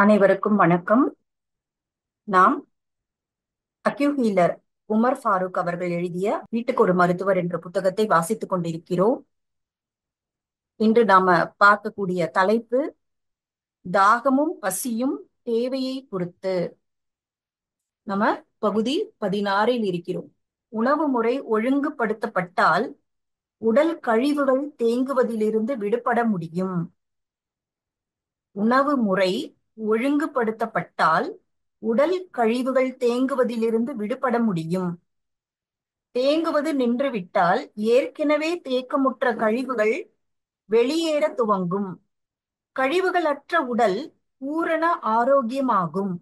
அனைவருக்கும் வணக்கம். நாம் அக்யூஹீலர் உமர் ஃபாரூக் அவர்கள் எழுதிய வீட்டுக்கு ஒரு மருத்துவர் என்ற புத்தகத்தை வாசித்துக் கொண்டிருக்கிறோம். இன்று நாம பார்க்கக்கூடிய தலைப்பு தாகமும் பசியும் தேவையை பொறுத்து. நம்ம பகுதி 16 இருக்கிறோம். உணவு முறை ஒழுங்குபடுத்தப்பட்டால் உடல் கழிவுகள் தேங்குவதிலிருந்து விடுபட முடியும். உணவு முறை ஒழுங்குபடுத்தப்பட்டால் உடல் கழிவுகள் தேங்குவதிலிருந்து விடுபட முடியும். தேங்குவது நின்றுவிட்டால் ஏற்கனவே தேக்கமுற்ற கழிவுகள் வெளியேற துவங்கும். கழிவுகளற்ற உடல் பூரண ஆரோக்கியமாகும்.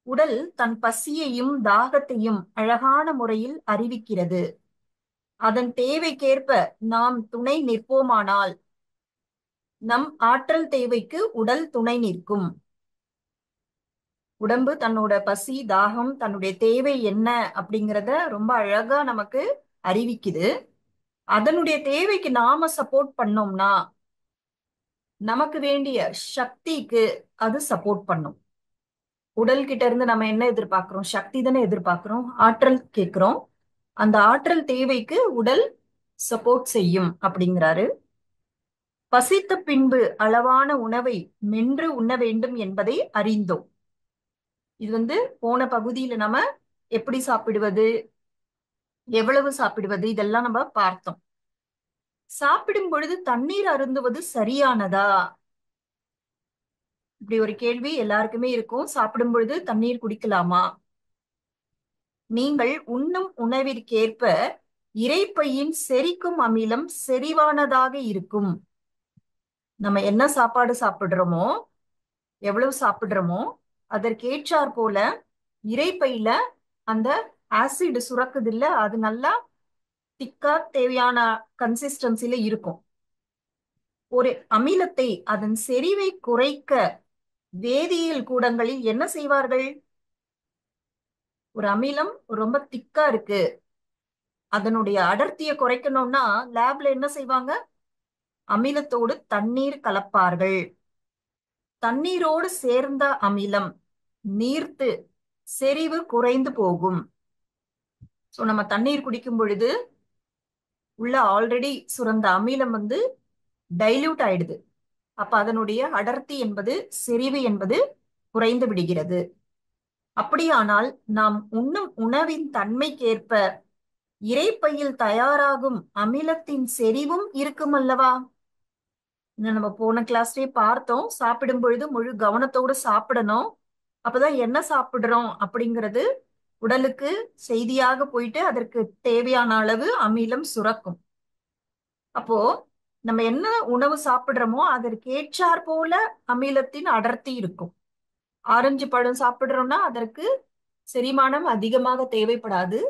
உடல் தன் பசியையும் தாகத்தையும் அழகான முறையில் அறிவிக்கிறது. அதன் தேவைக்கேற்ப நாம் துணை நிற்போமானால் நம் ஆற்றல் தேவைக்கு உடல் துணை நிற்கும். உடம்பு தன்னோட பசி தாகம் தன்னுடைய தேவை என்ன அப்படிங்கிறத ரொம்ப அழகா நமக்கு அறிவிக்குது. அதனுடைய தேவைக்கு நாம சப்போர்ட் பண்ணோம்னா நமக்கு வேண்டிய சக்திக்கு அது சப்போர்ட் பண்ணும். உடல் கிட்ட இருந்து நம்ம என்ன எதிர்பார்க்கிறோம்? சக்தி தானே எதிர்பார்க்கிறோம், ஆற்றல் கேட்கிறோம். அந்த ஆற்றல் தேவைக்கு உடல் சப்போர்ட் செய்யும் அப்படிங்கிறாரு. பசித்த பின்பு அளவான உணவை மென்று உண்ண வேண்டும் என்பதை அறிந்தோம். இது போன பகுதியில நம்ம எப்படி சாப்பிடுவது, எவ்வளவு சாப்பிடுவது, இதெல்லாம் நம்ம பார்த்தோம். சாப்பிடும் பொழுது தண்ணீர் அருந்துவது சரியானதா? இப்படி ஒரு கேள்வி எல்லாருக்குமே இருக்கும். சாப்பிடும் பொழுது தண்ணீர் குடிக்கலாமா? நீங்கள் உண்ணும் உணவிற்கேற்ப இரைப்பையின் செரிக்கும் அமிலம் செறிவானதாக இருக்கும். நம்ம என்ன சாப்பாடு சாப்பிடுறோமோ, எவ்வளவு சாப்பிடுறோமோ அதற்கேற்றாற் போல இரைப்பையில அந்த ஆசிட் சுரக்குது இல்ல, அது நல்லா திக்கா தேவையான கன்சிஸ்டன்சில இருக்கும். ஒரு அமிலத்தை அதன் செறிவை குறைக்க வேதியியல் கூடங்களில் என்ன செய்வார்கள்? ஒரு அமிலம் ரொம்ப திக்கா இருக்கு, அதனுடைய அடர்த்தியை குறைக்கணும்னா லேப்ல என்ன செய்வாங்க? அமிலத்தோடு தண்ணீர் கலப்பார்கள். தண்ணீரோடு சேர்ந்த அமிலம் நீர்த்து செறிவு குறைந்து போகும். சோ நம்ம தண்ணீர் குடிக்கும் பொழுது உள்ள ஆல்ரெடி சுரந்த அமிலம் டைல்யூட் ஆயிடுது. அப்ப அதனுடைய அடர்த்தி என்பது, செறிவு என்பது குறைந்து விடுகிறது. அப்படியானால் நாம் உண்ணும் உணவின் தன்மைக்கேற்ப இரைப்பையில் தயாராகும் அமிலத்தின் செறிவும் இருக்கும் அல்லவா? நம்ம போன கிளாஸ்லயே பார்த்தோம். சாப்பிடும் பொழுது முழு கவனத்தோடு சாப்பிடணும். அப்பதான் என்ன சாப்பிடுறோம் அப்படிங்கிறது உடலுக்கு செய்தியாக போயிட்டு அதற்கு தேவையான அளவு அமிலம் சுரக்கும். அப்போ நம்ம என்ன உணவு சாப்பிடுறோமோ அதற்கு ஏற்றாற் போல அமிலத்தின் அடர்த்தி இருக்கும். ஆரஞ்சு பழம் சாப்பிடுறோம்னா அதற்கு செரிமானம் அதிகமாக தேவைப்படாது.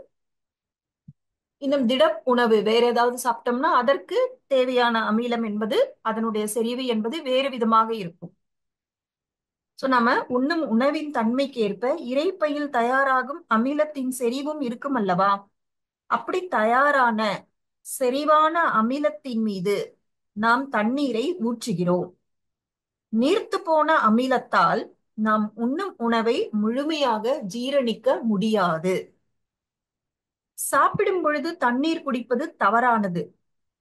இன்னும் திட உணவு வேற ஏதாவது சாப்பிட்டோம்னா அதற்கு தேவையான அமிலம் என்பது, அதனுடைய செறிவு என்பது வேறு விதமாக இருக்கும். சோ நம்ம உண்ணும் உணவின் தன்மைக்கேற்ப இரைப்பையில் தயாராகும் அமிலத்தின் செறிவும் இருக்கும் அல்லவா? அப்படி தயாரான செறிவான அமிலத்தின் மீது நாம் தண்ணீரை ஊற்றுகிறோம். நீர்த்து போன அமிலத்தால் நாம் உண்ணும் உணவை முழுமையாக ஜீரணிக்க முடியாது. சாப்பிடும் பொழுது தண்ணீர் குடிப்பது தவறானது.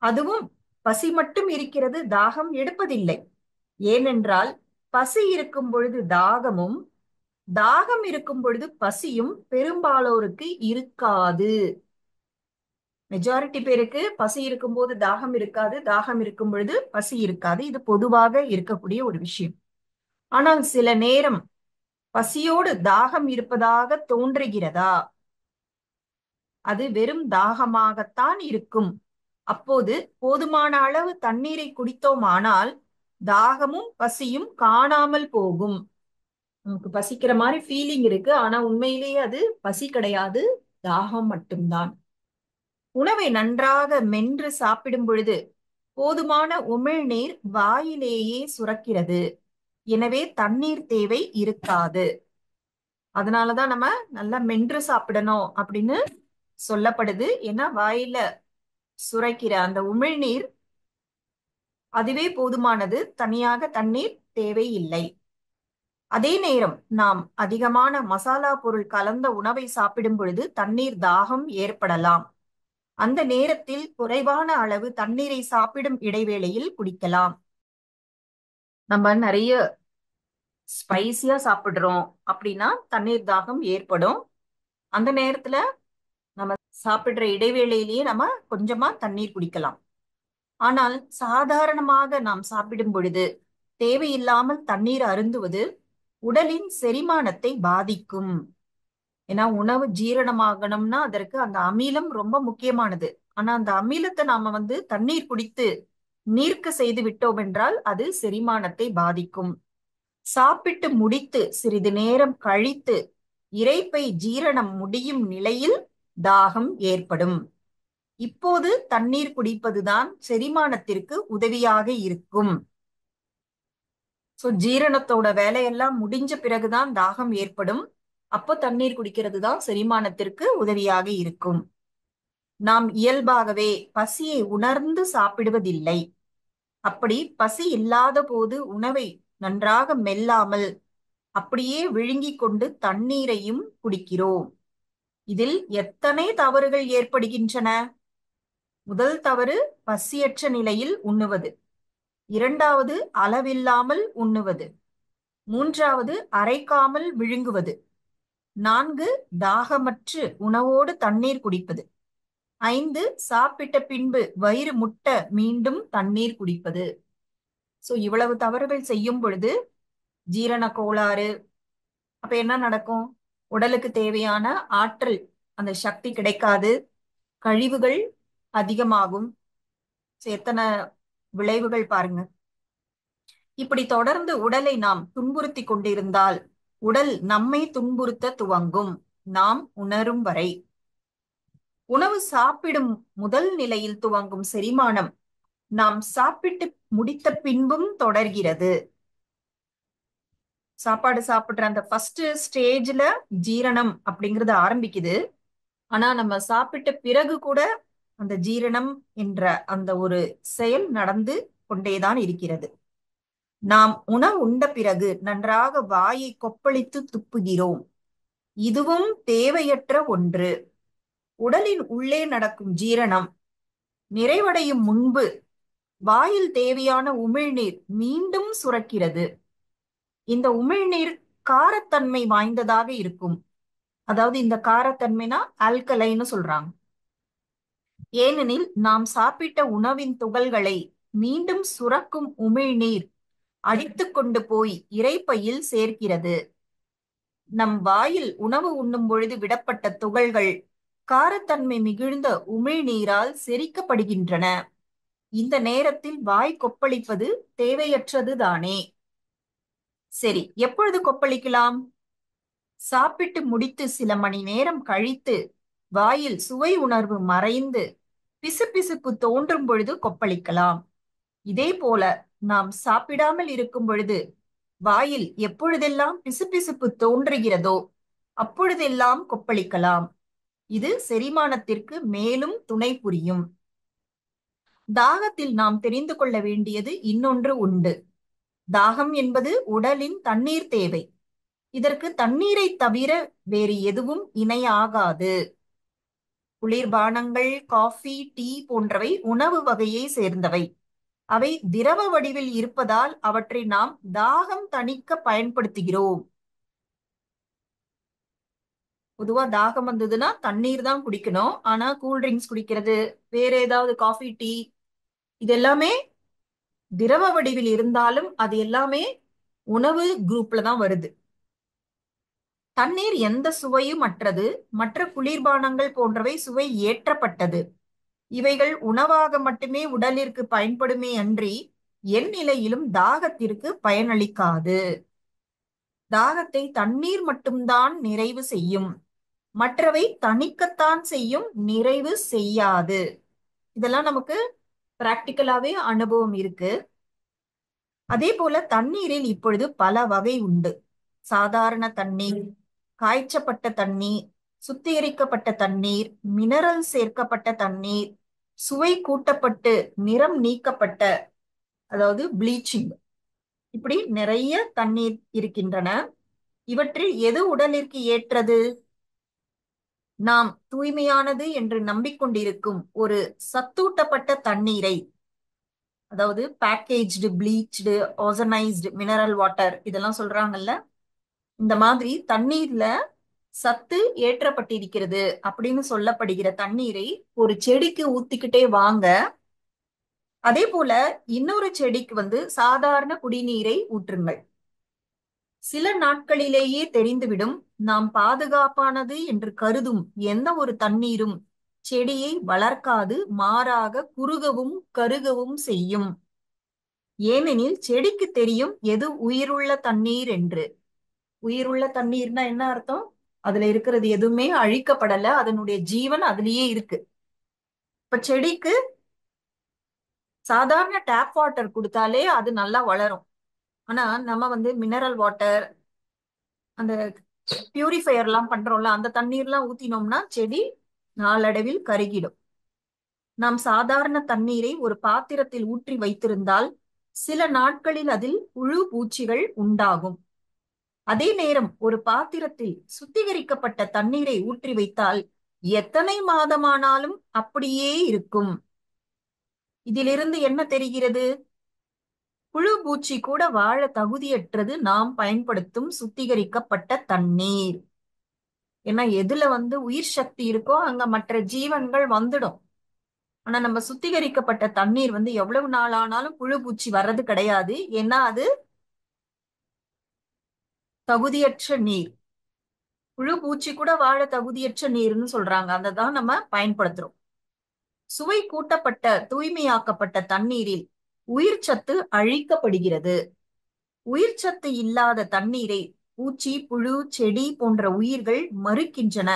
அதுவும் பசி மட்டும் இருக்கிறது, தாகம் எடுப்பதில்லை. ஏனென்றால் பசி இருக்கும் பொழுது தாகமும், தாகம் இருக்கும் பொழுது பசியும் பெரும்பாலோருக்கு இருக்காது. மெஜாரிட்டி பேருக்கு பசி இருக்கும்போது தாகம் இருக்காது, தாகம் இருக்கும் பொழுது பசி இருக்காது. இது பொதுவாக இருக்கக்கூடிய ஒரு விஷயம். ஆனால் சில நேரம் பசியோடு தாகம் இருப்பதாக தோன்றுகிறதா? அது வெறும் தாகமாகத்தான் இருக்கும். அப்போது போதுமான அளவு தண்ணீரை குடித்தோமானால் தாகமும் பசியும் காணாமல் போகும். நமக்கு பசிக்கிற மாதிரி ஃபீலிங் இருக்கு, ஆனா உண்மையிலேயே அது பசி கிடையாது, தாகம் மட்டும்தான். உணவை நன்றாக மென்று சாப்பிடும் பொழுது போதுமான உமிழ்நீர் வாயிலேயே சுரக்கிறது. எனவே தண்ணீர் தேவை இருக்காது. அதனாலதான் நம்ம நல்லா மென்று சாப்பிடணும் அப்படின்னு சொல்லப்படுது. ஏன்னா வாயில சுரக்கிற அந்த உமிழ்நீர் அதுவே போதுமானது, தனியாக தண்ணீர் தேவை இல்லை. அதே நேரம் நாம் அதிகமான மசாலா பொருள் கலந்த உணவை சாப்பிடும் பொழுது தண்ணீர் தாகம் ஏற்படலாம். அந்த நேரத்தில் குறைவான அளவு தண்ணீரை சாப்பிடும் இடைவேளையில் குடிக்கலாம். நம்ம நிறைய ஸ்பைசியா சாப்பிடுறோம் அப்படின்னா தண்ணீர் தாகம் ஏற்படும். அந்த நேரத்துல நம்ம சாப்பிடுற இடைவேளையிலேயே நம்ம கொஞ்சமா தண்ணீர் குடிக்கலாம். ஆனால் சாதாரணமாக நாம் சாப்பிடும் பொழுது தேவையில்லாமல் தண்ணீர் அருந்துவது உடலின் செரிமானத்தை பாதிக்கும். ஏன்னா உணவு ஜீரணமாகணும்னா அதற்கு அந்த அமிலம் ரொம்ப முக்கியமானது. ஆனா அந்த அமிலத்தை நாம தண்ணீர் குடித்து நீர்க்க செய்து விட்டோம் என்றால் அது செரிமானத்தை பாதிக்கும். சாப்பிட்டு முடித்து சிறிது நேரம் கழித்து இரைப்பை ஜீரணம் முடியும் நிலையில் தாகம் ஏற்படும். இப்போது தண்ணீர் குடிப்பதுதான் செரிமானத்திற்கு உதவியாக இருக்கும். ஜீரணத்தோட வேலையெல்லாம் முடிஞ்ச பிறகுதான் தாகம் ஏற்படும். அப்போ தண்ணீர் குடிக்கிறது தான் செரிமானத்திற்கு உதவியாக இருக்கும். நாம் இயல்பாகவே பசியை உணர்ந்து சாப்பிடுவதில்லை. அப்படி பசி இல்லாத போது உணவை நன்றாக மெல்லாமல் அப்படியே விழுங்கிக் கொண்டு தண்ணீரையும் குடிக்கிறோம். இதில் எத்தனை தவறுகள் ஏற்படுகின்றன? முதல் தவறு பசியற்ற நிலையில் உண்ணுவது. இரண்டாவது அளவில்லாமல் உண்ணுவது. மூன்றாவது அரைக்காமல் விழுங்குவது. 4 தாகமற்று உணவோடு தண்ணீர் குடிப்பது. 5 சாப்பிட்ட பின்பு வயிறு முட்ட மீண்டும் தண்ணீர் குடிப்பது. இவ்வளவு தவறுகள் செய்யும் பொழுது ஜீரண கோளாறு. அப்ப என்ன நடக்கும்? உடலுக்கு தேவையான ஆற்றல், அந்த சக்தி கிடைக்காது. கழிவுகள் அதிகமாகும். எத்தனை விளைவுகள் பாருங்க. இப்படி தொடர்ந்து உடலை நாம் துன்புறுத்தி கொண்டிருந்தால் உடல் நம்மை துன்புறுத்த துவங்கும், நாம் உணரும் வரை. உணவு சாப்பிடும் முதல் நிலையில் துவங்கும் செரிமானம் நாம் சாப்பிட்டு முடித்த பின்பும் தொடர்கிறது. சாப்பாடு சாப்பிடுற அந்த ஃபர்ஸ்ட் ஸ்டேஜ்ல ஜீரணம் அப்படிங்கறது ஆரம்பிக்குது. ஆனா நம்ம சாப்பிட்ட பிறகு கூட அந்த ஜீரணம் என்ற அந்த ஒரு செயல் நடந்து கொண்டேதான் இருக்கிறது. நாம் உணவு உண்ட பிறகு நன்றாக வாயை கொப்பளித்து துப்புகிறோம். இதுவும் தேவையற்ற ஒன்று. உடலின் உள்ளே நடக்கும் ஜீரணம் நிறைவடையும் முன்பு வாயில் தேவையான உமிழ்நீர் மீண்டும் சுரக்கிறது. இந்த உமிழ்நீர் காரத்தன்மை வாய்ந்ததாக இருக்கும். அதாவது இந்த காரத்தன்மைனா ஆல்கலைன்னு சொல்றாங்க. ஏனெனில் நாம் சாப்பிட்ட உணவின் துகள்களை மீண்டும் சுரக்கும் உமிழ்நீர் அடித்து கொண்டு போய் இரைப்பையில் சேர்க்கிறது. நம் வாயில் உணவு உண்ணும் பொழுது விடப்பட்ட துகள்கள் காரத்தன்மை மிகுந்த உமிழ்நீரால் செரிக்கப்படுகின்றன. இந்த நேரத்தில் வாய் கொப்பளிப்பது தேவையற்றது தானே. சரி, எப்பொழுது கொப்பளிக்கலாம்? சாப்பிட்டு முடித்து சில மணி நேரம் கழித்து வாயில் சுவை உணர்வு மறைந்து பிசுபிசுப்பு தோன்றும் பொழுது கொப்பளிக்கலாம். இதே போல நாம் சாப்பிடாமல் இருக்கும் பொழுது வாயில் எப்பொழுதெல்லாம் பிசுபிசுப்பு தோன்றுகிறதோ அப்பொழுதெல்லாம் கொப்பளிக்கலாம். இது செரிமானத்திற்கு மேலும் துணை புரியும். தாகத்தில் நாம் தெரிந்து கொள்ள வேண்டியது இன்னொன்று உண்டு. தாகம் என்பது உடலின் தண்ணீர் தேவை. இதற்கு தண்ணீரை தவிர வேறு எதுவும் இணையாகாது. குளிர்பானங்கள், காஃபி, டீ போன்றவை உணவு வகையை சேர்ந்தவை. அவை திரவ வடிவில் இருப்பதால் அவற்றை நாம் தாகம் தணிக்க பயன்படுத்துகிறோம். பொதுவா தாகம் வந்ததுன்னா தண்ணீர் தான் குடிக்கணும். ஆனா கூல்ட்ரிங்க்ஸ் குடிக்கிறது, வேற ஏதாவது காஃபி, டீ, இது எல்லாமே திரவ வடிவில் இருந்தாலும் அது எல்லாமே உணவு குரூப்ல தான் வருது. தண்ணீர் எந்த சுவையும் அற்றது. மற்ற குளிர்பானங்கள் போன்றவை சுவை ஏற்றப்பட்டது. இவைகள் உணவாக மட்டுமே உடலிற்கு பயன்படுமே அன்றி எந்நிலையிலும் தாகத்திற்கு பயனளிக்காது. தாகத்தை தண்ணீர் மட்டும்தான் நிறைவு செய்யும். மற்றவை தணிக்கத்தான் செய்யும், நிறைவு செய்யாது. இதெல்லாம் நமக்கு பிராக்டிக்கலாவே அனுபவம் இருக்கு. அதே போல தண்ணீரில் இப்பொழுது பல வகை உண்டு. சாதாரண தண்ணீர், காய்ச்சப்பட்ட தண்ணீர், சுத்திகரிக்கப்பட்ட தண்ணீர், மினரல் சேர்க்கப்பட்ட தண்ணீர், சுவை கூட்டப்பட்டு நிறம் நீக்கப்பட்ட, அதாவது ப்ளீச்சிங், இப்படி நிறைய தண்ணீர் இருக்கின்றன. இவற்றில் எது உடலிற்கு ஏற்றது? நாம் தூய்மையானது என்று நம்பிக்கொண்டிருக்கும் ஒரு சத்தூட்டப்பட்ட தண்ணீரை, அதாவது பேக்கேஜ்டு, ப்ளீச்டு, ஓசனைஸ்டு மினரல் வாட்டர் இதெல்லாம் சொல்றாங்கல்ல, இந்த மாதிரி தண்ணீர்ல சத்து ஏற்றப்பட்டிருக்கிறது அப்படின்னு சொல்லப்படுகிற தண்ணீரை ஒரு செடிக்கு ஊத்திக்கிட்டே வாங்க. அதே போல இன்னொரு செடிக்கு சாதாரண குடிநீரை ஊற்றுங்கள். சில நாட்களிலேயே தெரிந்துவிடும், நாம் பாதுகாப்பானது என்று கருதும் எந்த ஒரு தண்ணீரும் செடியை வளர்க்காது, மாறாக குறுகவும் கருகவும் செய்யும். ஏனெனில் செடிக்கு தெரியும் எது உயிருள்ள தண்ணீர் என்று. உயிருள்ள தண்ணீர்னா என்ன அர்த்தம்? அதுல இருக்கிறது எதுவுமே அழிக்கப்படல, அதனுடைய ஜீவன் அதுலயே இருக்கு. இப்ப செடிக்கு சாதாரண டேப் வாட்டர் கொடுத்தாலே அது நல்லா வளரும். ஆனா நம்ம மினரல் வாட்டர், அந்த பியூரிஃபையர் எல்லாம் பண்றோம்ல, அந்த தண்ணீர்லாம் ஊத்தினோம்னா செடி நாளடைவில் கருகிடும். நாம் சாதாரண தண்ணீரை ஒரு பாத்திரத்தில் ஊற்றி வைத்திருந்தால் சில நாட்களில் அதில் புழு பூச்சிகள் உண்டாகும். அதே நேரம் ஒரு பாத்திரத்தில் சுத்திகரிக்கப்பட்ட தண்ணீரை ஊற்றி வைத்தால் எத்தனை மாதமானாலும் அப்படியே இருக்கும். இதிலிருந்து என்ன தெரிகிறது? புழு பூச்சி கூட வாழ தகுதியற்றது நாம் பயன்படுத்தும் சுத்திகரிக்கப்பட்ட தண்ணீர். ஏன்னா எதுல உயிர் சக்தி இருக்கோ அங்க மற்ற ஜீவன்கள் வந்துடும். ஆனா நம்ம சுத்திகரிக்கப்பட்ட தண்ணீர் எவ்வளவு நாள் ஆனாலும் புழு பூச்சி வர்றது கிடையாது. ஏன்னா அது தகுதியற்ற நீர். புழு பூச்சி கூட வாழ தகுதியற்ற நீர்னு சொல்றாங்க. அதை தான் நம்ம பயன்படுத்துறோம். சுவை கூட்டப்பட்ட தூய்மையாக்கப்பட்ட தண்ணீரில் உயிர் சத்து அழிக்கப்படுகிறது. உயிர் சத்து இல்லாத தண்ணீரை பூச்சி, புழு, செடி போன்ற உயிர்கள் மறுக்கின்றன.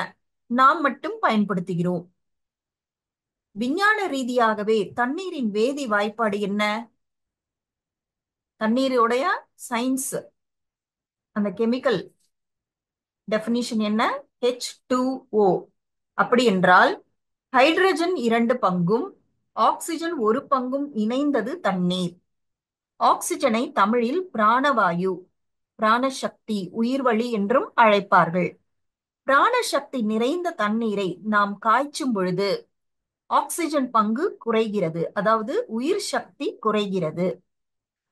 நாம் மட்டும் பயன்படுத்துகிறோம். விஞ்ஞான ரீதியாகவே தண்ணீரின் வேதி வாய்ப்பாடு என்ன? தண்ணீருடைய சயின்ஸ், அந்த கெமிக்கல் டெபினிஷன் என்ன? H2O. அப்படி என்றால் ஹைட்ரஜன் 2 பங்கும் ஆக்சிஜன் 1 பங்கும் இணைந்தது தண்ணீர். ஆக்சிஜனை தமிழில் பிராணவாயு, பிராணசக்தி, உயிர்வளி என்றும் அழைப்பார்கள். பிராணசக்தி நிறைந்த தண்ணீரை நாம் காய்ச்சும் பொழுது ஆக்சிஜன் பங்கு குறைகிறது, அதாவது உயிர் சக்தி குறைகிறது.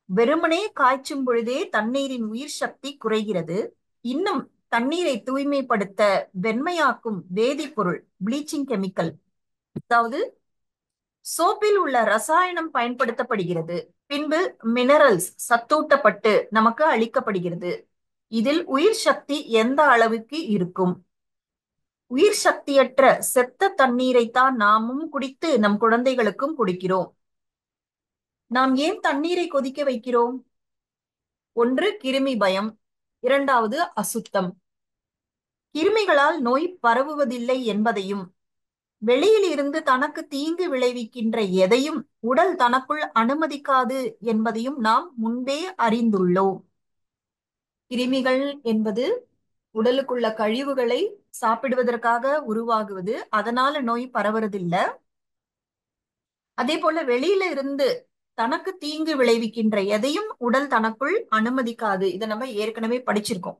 வெறுமனே காய்ச்சும் பொழுதே தண்ணீரின் உயிர் சக்தி குறைகிறது. இன்னும் தண்ணீரை தூய்மைப்படுத்த வெண்மையாக்கும் வேதிப்பொருள், ப்ளீச்சிங் கெமிக்கல், அதாவது சோப்பில் உள்ள ரசாயனம் பயன்படுத்தப்படுகிறது. பின்பு மினரல்ஸ் சத்தூட்டப்பட்டு நமக்கு அளிக்கப்படுகிறது. இதில் உயிர் சக்தி எந்த அளவுக்கு இருக்கும்? உயிர் சக்தியற்ற செத்த தண்ணீரைத்தான் நாமும் குடித்து நம் குழந்தைகளுக்கும் குடிக்கிறோம். நாம் ஏன் தண்ணீரை கொதிக்க வைக்கிறோம்? ஒன்று கிருமி பயம், இரண்டாவது அசுத்தம். கிருமிகளால் நோய் பரவுவதில்லை என்பதையும், வெளியில் இருந்து தனக்கு தீங்கு விளைவிக்கின்ற எதையும் உடல் தனக்குள் அனுமதிக்காது என்பதையும் நாம் முன்பே அறிந்துள்ளோம். கிருமிகள் என்பது உடலுக்குள்ள கழிவுகளை சாப்பிடுவதற்காக உருவாகுவது, அதனால நோய் பரவுறதில்லை. அதே போல வெளியில இருந்து தனக்கு தீங்கு விளைவிக்கின்ற எதையும் உடல் தனக்குள் அனுமதிக்காது. இதை நம்ம ஏற்கனவே படிச்சிருக்கோம்.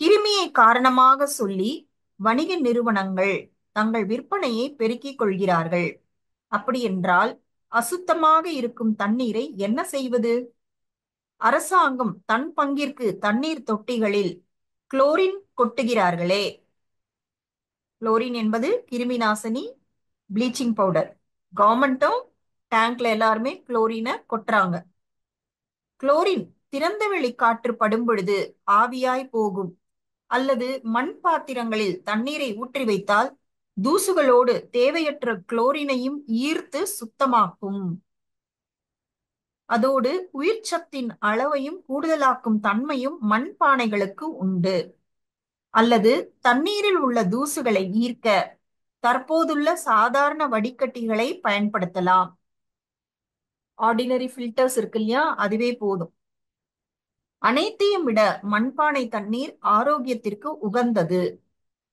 கிருமியை காரணமாக சொல்லி வணிக நிறுவனங்கள் தங்கள் விற்பனையை பெருக்கிக் கொள்கிறார்கள். அப்படி என்றால் அசுத்தமாக இருக்கும் தண்ணீரை என்ன செய்வது? அரசாங்கம் தன் பங்கிற்கு தண்ணீர் தொட்டிகளில் குளோரின் கொட்டுகிறார்களே. குளோரின் என்பது கிருமி நாசினி, ப்ளீச்சிங் பவுடர். கவர்மெண்ட்டும் டேங்க்ல எல்லாருமே குளோரினை கொட்டுறாங்க. குளோரின் திறந்தவெளி காற்று படும் பொழுது ஆவியாய் போகும். அல்லது மண் பாத்திரங்களில் தண்ணீரை ஊற்றி வைத்தால் தூசுகளோடு தேவையற்ற குளோரினையும் ஈர்த்து சுத்தமாக்கும். அதோடு உயிர் சத்தின் அளவையும் கூடுதலாக்கும் தன்மையும் மண்பானைகளுக்கு உண்டு. அல்லது தண்ணீரில் உள்ள தூசுகளை ஈர்க்க தற்போதுள்ள சாதாரண வடிகட்டிகளை பயன்படுத்தலாம். ஆர்டினரி ஃபில்டர்ஸ் இருக்கு இல்லையா, அதுவே போதும். அனைத்தையும் விட மண்பானை தண்ணீர் ஆரோக்கியத்திற்கு உகந்தது.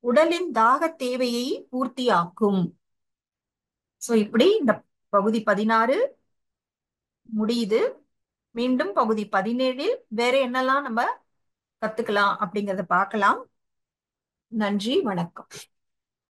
உடலின் தாக தேவையை பூர்த்தியாக்கும். சோ இப்படி இந்த பகுதி 16 முடியுது. மீண்டும் பகுதி 17ல் வேற என்னெல்லாம் நம்ம கத்துக்கலாம் அப்படிங்கறத பார்க்கலாம். நன்றி, வணக்கம்.